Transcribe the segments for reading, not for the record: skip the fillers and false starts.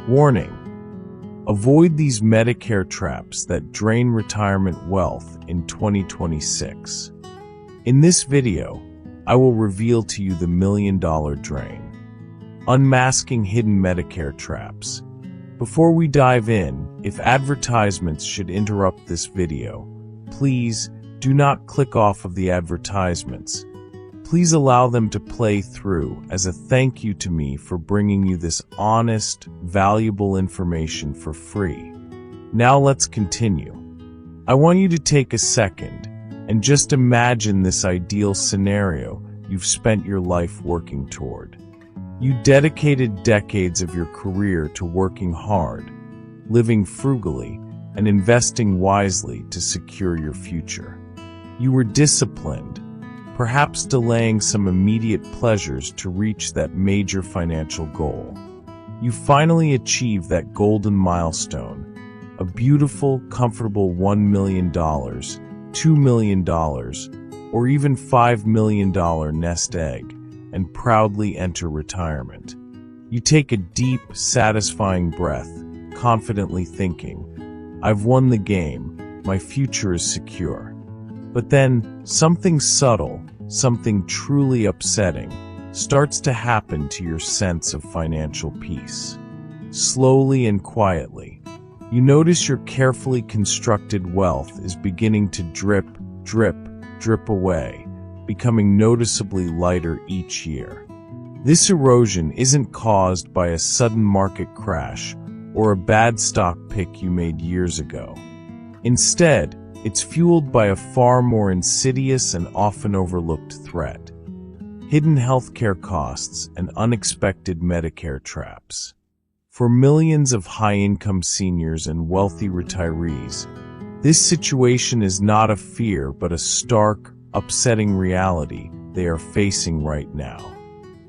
Warning: avoid these Medicare traps that drain retirement wealth in 2026. In this video, I will reveal to you the million-dollar drain. Unmasking hidden Medicare traps. Before we dive in, if advertisements should interrupt this video, please do not click off of the advertisements. Please allow them to play through as a thank you to me for bringing you this honest, valuable information for free. Now let's continue. I want you to take a second and just imagine this ideal scenario you've spent your life working toward. You dedicated decades of your career to working hard, living frugally, and investing wisely to secure your future. You were disciplined, perhaps delaying some immediate pleasures to reach that major financial goal. You finally achieved that golden milestone, a beautiful, comfortable $1 million, $2 million, or even $5 million nest egg, and proudly enter retirement. You take a deep, satisfying breath, confidently thinking, "I've won the game, my future is secure." But then, something subtle, something truly upsetting, starts to happen to your sense of financial peace. Slowly and quietly, you notice your carefully constructed wealth is beginning to drip, drip, drip away, becoming noticeably lighter each year. This erosion isn't caused by a sudden market crash or a bad stock pick you made years ago. Instead, it's fueled by a far more insidious and often overlooked threat: hidden healthcare costs and unexpected Medicare traps. For millions of high-income seniors and wealthy retirees, this situation is not a fear but a stark, upsetting reality they are facing right now.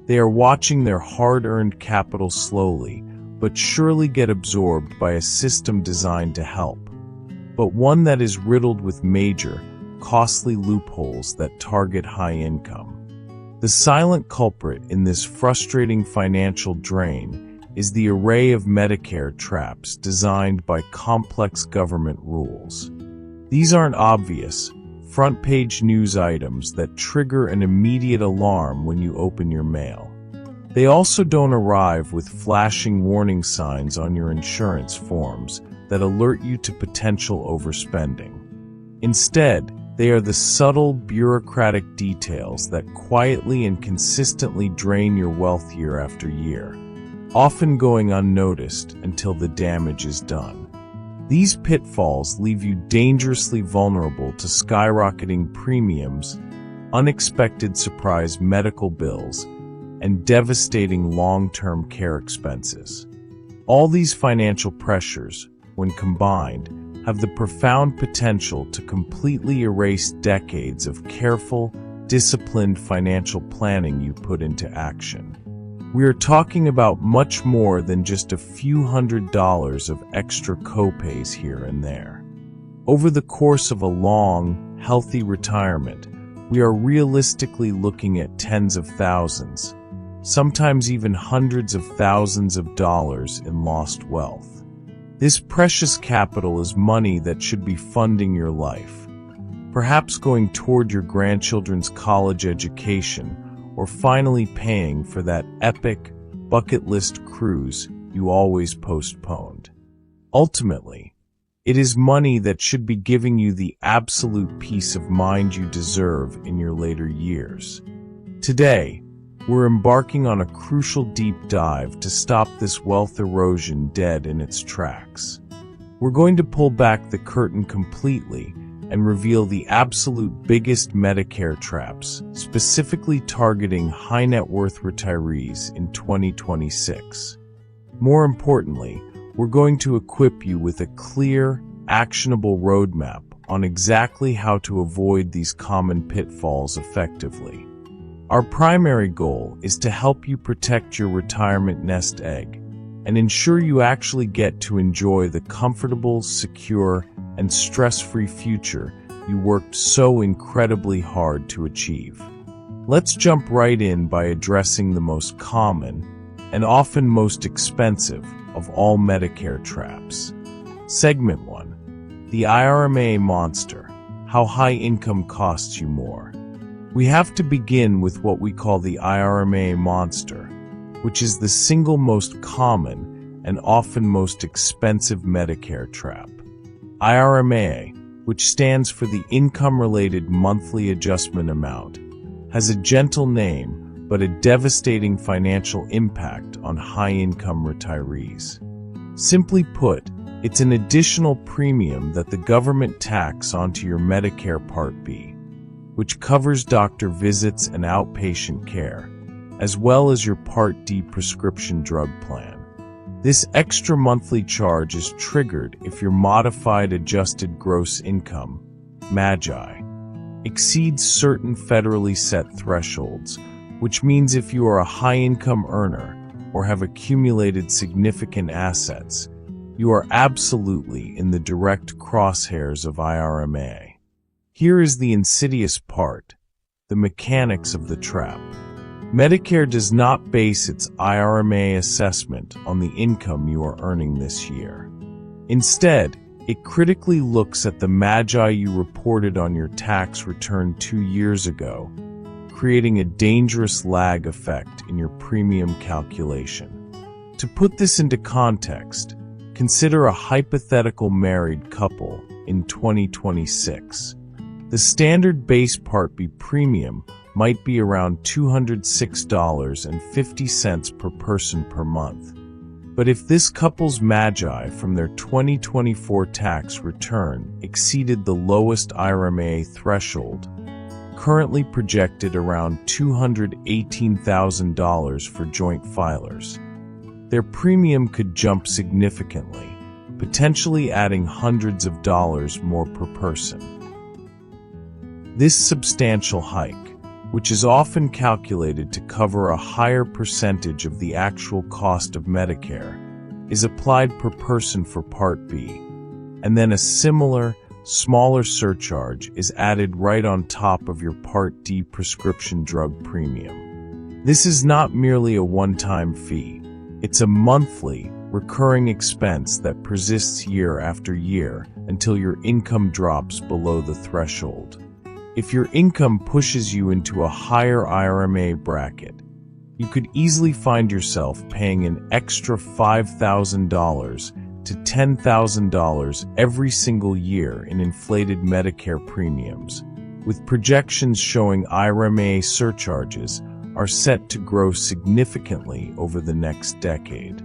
They are watching their hard-earned capital slowly but surely get absorbed by a system designed to help, but one that is riddled with major, costly loopholes that target high income. The silent culprit in this frustrating financial drain is the array of Medicare traps designed by complex government rules. These aren't obvious, front-page news items that trigger an immediate alarm when you open your mail. They also don't arrive with flashing warning signs on your insurance forms that alert you to potential overspending. Instead, they are the subtle, bureaucratic details that quietly and consistently drain your wealth year after year, often going unnoticed until the damage is done. These pitfalls leave you dangerously vulnerable to skyrocketing premiums, unexpected surprise medical bills, and devastating long-term care expenses. All these financial pressures, when combined, have the profound potential to completely erase decades of careful, disciplined financial planning you put into action. We are talking about much more than just a few $100s of extra copays here and there. Over the course of a long, healthy retirement, we are realistically looking at tens of thousands, sometimes even hundreds of thousands of dollars in lost wealth. This precious capital is money that should be funding your life, perhaps going toward your grandchildren's college education or finally paying for that epic, bucket list cruise you always postponed. Ultimately, it is money that should be giving you the absolute peace of mind you deserve in your later years. Today, we're embarking on a crucial deep dive to stop this wealth erosion dead in its tracks. We're going to pull back the curtain completely and reveal the absolute biggest Medicare traps, specifically targeting high net worth retirees in 2026. More importantly, we're going to equip you with a clear, actionable roadmap on exactly how to avoid these common pitfalls effectively. Our primary goal is to help you protect your retirement nest egg and ensure you actually get to enjoy the comfortable, secure, and stress-free future you worked so incredibly hard to achieve. Let's jump right in by addressing the most common and often most expensive of all Medicare traps. Segment 1. The IRMAA Monster. How high income costs you more. We have to begin with what we call the IRMAA Monster, which is the single most common and often most expensive Medicare trap. IRMAA, which stands for the Income-Related Monthly Adjustment Amount, has a gentle name but a devastating financial impact on high-income retirees. Simply put, it's an additional premium that the government tacks onto your Medicare Part B, which covers doctor visits and outpatient care, as well as your Part D prescription drug plan. This extra monthly charge is triggered if your modified adjusted gross income, MAGI, exceeds certain federally set thresholds, which means if you are a high-income earner or have accumulated significant assets, you are absolutely in the direct crosshairs of IRMAA. Here is the insidious part, the mechanics of the trap. Medicare does not base its IRMAA assessment on the income you are earning this year. Instead, it critically looks at the MAGI you reported on your tax return 2 years ago, creating a dangerous lag effect in your premium calculation. To put this into context, consider a hypothetical married couple in 2026. The standard base Part B premium might be around $206.50 per person per month. But if this couple's MAGI from their 2024 tax return exceeded the lowest IRMAA threshold, currently projected around $218,000 for joint filers, their premium could jump significantly, potentially adding hundreds of dollars more per person. This substantial hike, which is often calculated to cover a higher percentage of the actual cost of Medicare, is applied per person for Part B, and then a similar, smaller surcharge is added right on top of your Part D prescription drug premium. This is not merely a one-time fee, it's a monthly, recurring expense that persists year after year until your income drops below the threshold. If your income pushes you into a higher IRMAA bracket, you could easily find yourself paying an extra $5,000 to $10,000 every single year in inflated Medicare premiums, with projections showing IRMAA surcharges are set to grow significantly over the next decade.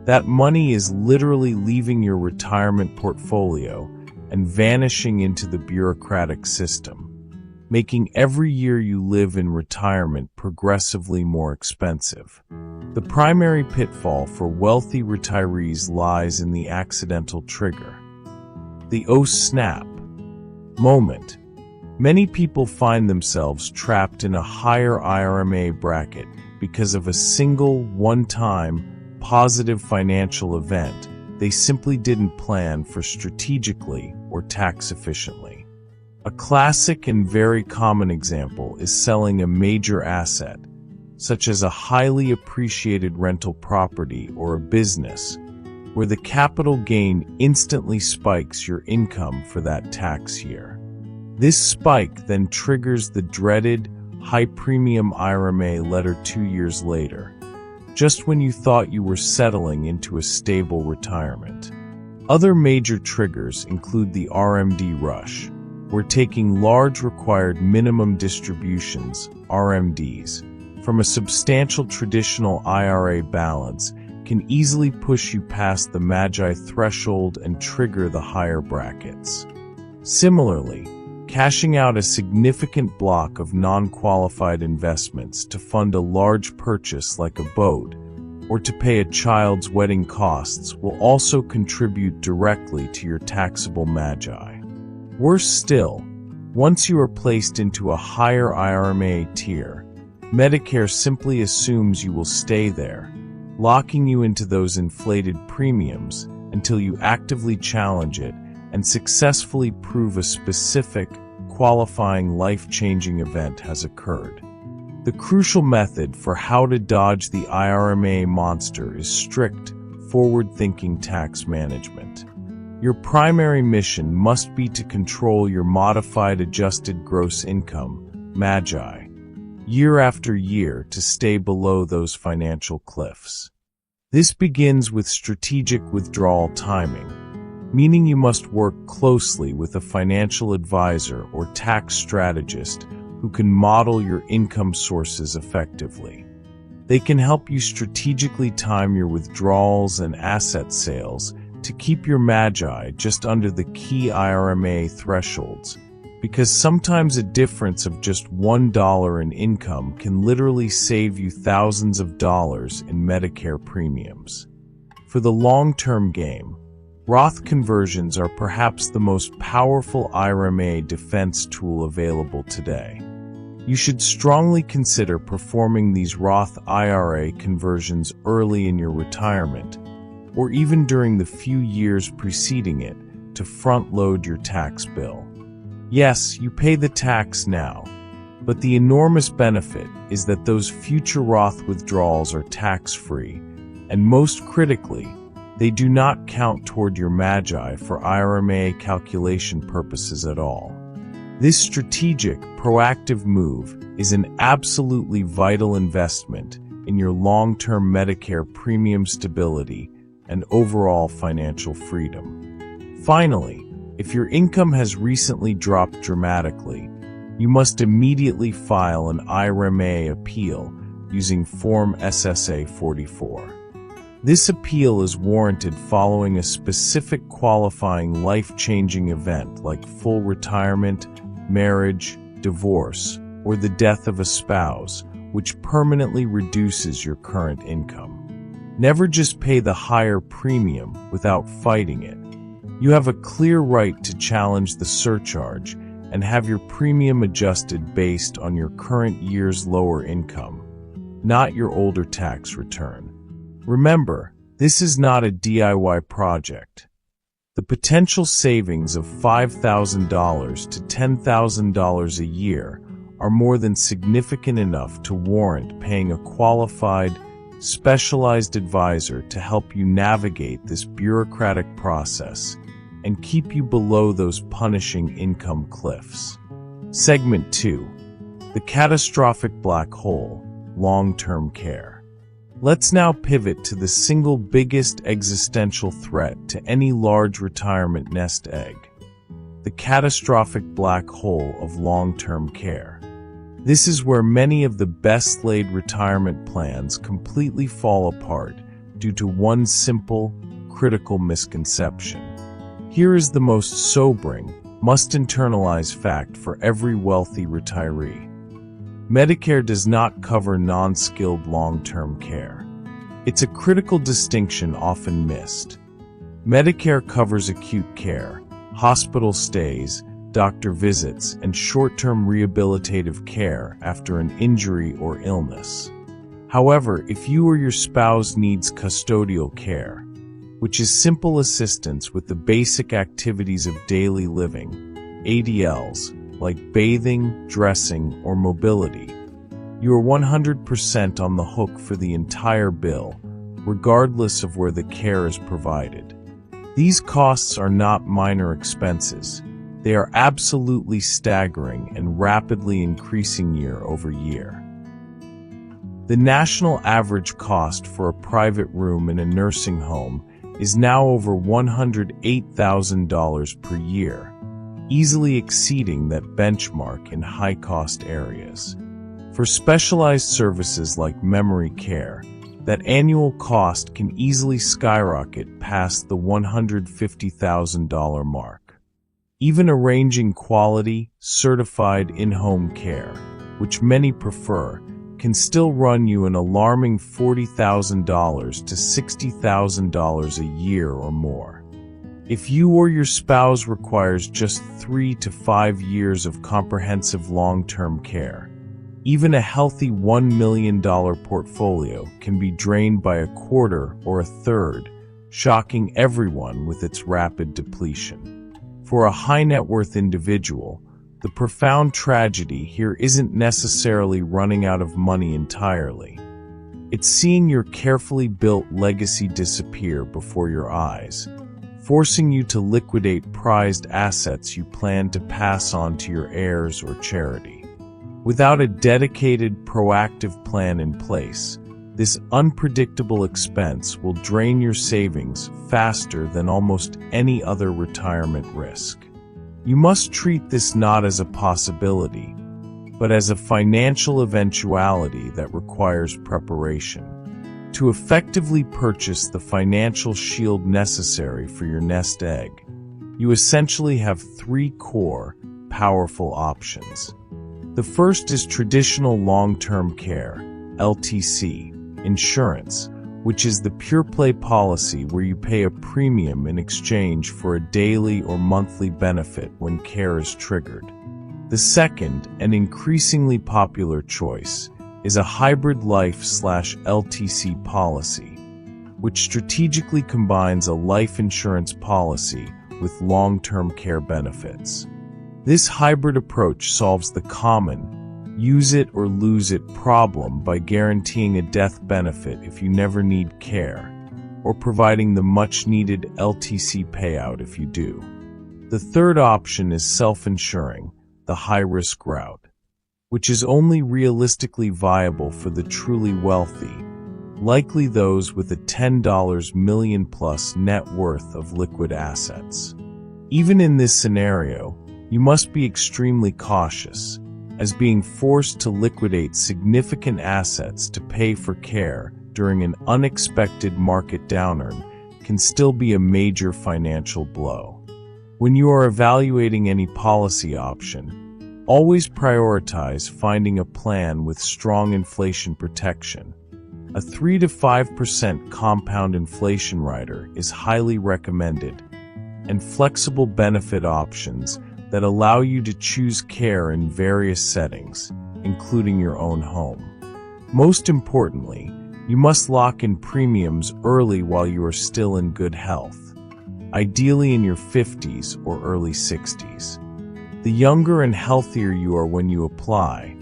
That money is literally leaving your retirement portfolio and vanishing into the bureaucratic system, making every year you live in retirement progressively more expensive. The primary pitfall for wealthy retirees lies in the accidental trigger, the "oh snap" moment. Many people find themselves trapped in a higher IRMAA bracket because of a single, one-time, positive financial event they simply didn't plan for strategically or tax efficiently. A classic and very common example is selling a major asset, such as a highly appreciated rental property or a business, where the capital gain instantly spikes your income for that tax year. This spike then triggers the dreaded, high-premium IRMAA letter 2 years later, just when you thought you were settling into a stable retirement. Other major triggers include the RMD rush, where taking large required minimum distributions, RMDs, from a substantial traditional IRA balance can easily push you past the MAGI threshold and trigger the higher brackets. Similarly, cashing out a significant block of non-qualified investments to fund a large purchase like a boat or to pay a child's wedding costs will also contribute directly to your taxable MAGI. Worse still, once you are placed into a higher IRMAA tier, Medicare simply assumes you will stay there, locking you into those inflated premiums until you actively challenge it and successfully prove a specific, qualifying life-changing event has occurred. The crucial method for how to dodge the IRMAA monster is strict, forward-thinking tax management. Your primary mission must be to control your modified adjusted gross income, MAGI, year after year to stay below those financial cliffs. This begins with strategic withdrawal timing, meaning you must work closely with a financial advisor or tax strategist who can model your income sources effectively. They can help you strategically time your withdrawals and asset sales to keep your MAGI just under the key IRMAA thresholds, because sometimes a difference of just $1 in income can literally save you thousands of dollars in Medicare premiums. For the long-term game, Roth conversions are perhaps the most powerful IRMAA defense tool available today. You should strongly consider performing these Roth IRA conversions early in your retirement, or even during the few years preceding it, to front-load your tax bill. Yes, you pay the tax now, but the enormous benefit is that those future Roth withdrawals are tax-free, and most critically, they do not count toward your MAGI for IRMAA calculation purposes at all. This strategic, proactive move is an absolutely vital investment in your long-term Medicare premium stability and overall financial freedom. Finally, if your income has recently dropped dramatically, you must immediately file an IRMAA appeal using Form SSA 44. This appeal is warranted following a specific qualifying life-changing event like full retirement, marriage, divorce, or the death of a spouse, which permanently reduces your current income. Never just pay the higher premium without fighting it. You have a clear right to challenge the surcharge and have your premium adjusted based on your current year's lower income, not your older tax return. Remember, this is not a DIY project. The potential savings of $5,000 to $10,000 a year are more than significant enough to warrant paying a qualified, specialized advisor to help you navigate this bureaucratic process and keep you below those punishing income cliffs. Segment 2. The catastrophic black hole, long-term care. Let's now pivot to the single biggest existential threat to any large retirement nest egg: the catastrophic black hole of long-term care. This is where many of the best-laid retirement plans completely fall apart due to one simple, critical misconception. Here is the most sobering, must-internalize fact for every wealthy retiree. Medicare does not cover non-skilled long-term care. It's a critical distinction often missed. Medicare covers acute care, hospital stays, doctor visits, and short-term rehabilitative care after an injury or illness. However, if you or your spouse needs custodial care, which is simple assistance with the basic activities of daily living, ADLs, like bathing, dressing, or mobility, you are 100% on the hook for the entire bill, regardless of where the care is provided. These costs are not minor expenses. They are absolutely staggering and rapidly increasing year over year. The national average cost for a private room in a nursing home is now over $108,000 per year, easily exceeding that benchmark in high-cost areas. For specialized services like memory care, that annual cost can easily skyrocket past the $150,000 mark. Even arranging quality, certified in-home care, which many prefer, can still run you an alarming $40,000 to $60,000 a year or more. If you or your spouse requires just 3 to 5 years of comprehensive long-term care, even a healthy $1 million portfolio can be drained by a quarter or a third, shocking everyone with its rapid depletion. For a high-net-worth individual, the profound tragedy here isn't necessarily running out of money entirely. It's seeing your carefully built legacy disappear before your eyes, forcing you to liquidate prized assets you plan to pass on to your heirs or charity. Without a dedicated, proactive plan in place, this unpredictable expense will drain your savings faster than almost any other retirement risk. You must treat this not as a possibility, but as a financial eventuality that requires preparation. To effectively purchase the financial shield necessary for your nest egg, you essentially have three core, powerful options. The first is traditional long-term care, LTC, insurance, which is the pure-play policy where you pay a premium in exchange for a daily or monthly benefit when care is triggered. The second, and increasingly popular choice, is a hybrid life/LTC policy, which strategically combines a life insurance policy with long-term care benefits. This hybrid approach solves the common use it or lose it problem by guaranteeing a death benefit if you never need care, or providing the much-needed LTC payout if you do. The third option is self-insuring, the high-risk route, which is only realistically viable for the truly wealthy, likely those with a $10 million plus net worth of liquid assets. Even in this scenario, you must be extremely cautious, as being forced to liquidate significant assets to pay for care during an unexpected market downturn can still be a major financial blow. When you are evaluating any policy option, always prioritize finding a plan with strong inflation protection. A 3 to 5% compound inflation rider is highly recommended, and flexible benefit options that allow you to choose care in various settings, including your own home. Most importantly, you must lock in premiums early while you are still in good health, ideally in your 50s or early 60s. The younger and healthier you are when you apply,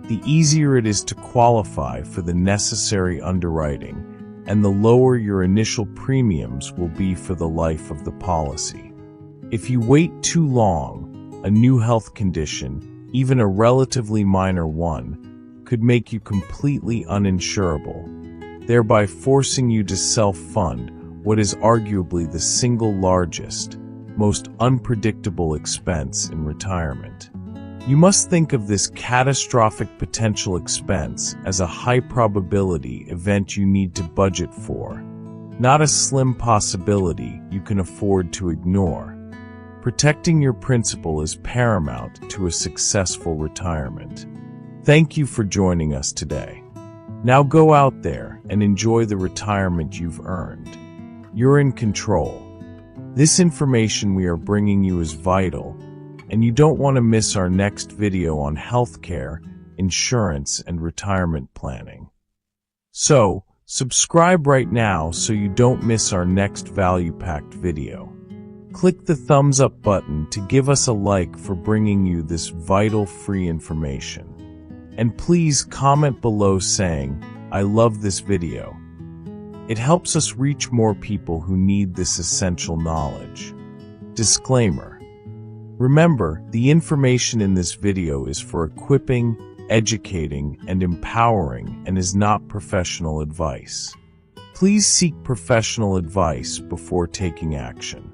the easier it is to qualify for the necessary underwriting, and the lower your initial premiums will be for the life of the policy. If you wait too long, a new health condition, even a relatively minor one, could make you completely uninsurable, thereby forcing you to self-fund what is arguably the single largest, most unpredictable expense in retirement. You must think of this catastrophic potential expense as a high-probability event you need to budget for, not a slim possibility you can afford to ignore. Protecting your principal is paramount to a successful retirement. Thank you for joining us today. Now go out there and enjoy the retirement you've earned. You're in control. This information we are bringing you is vital, and you don't want to miss our next video on healthcare, insurance, and retirement planning. So, subscribe right now so you don't miss our next value-packed video. Click the thumbs up button to give us a like for bringing you this vital free information. And please comment below saying, "I love this video." It helps us reach more people who need this essential knowledge. Disclaimer: remember, the information in this video is for equipping, educating, and empowering and is not professional advice. Please seek professional advice before taking action.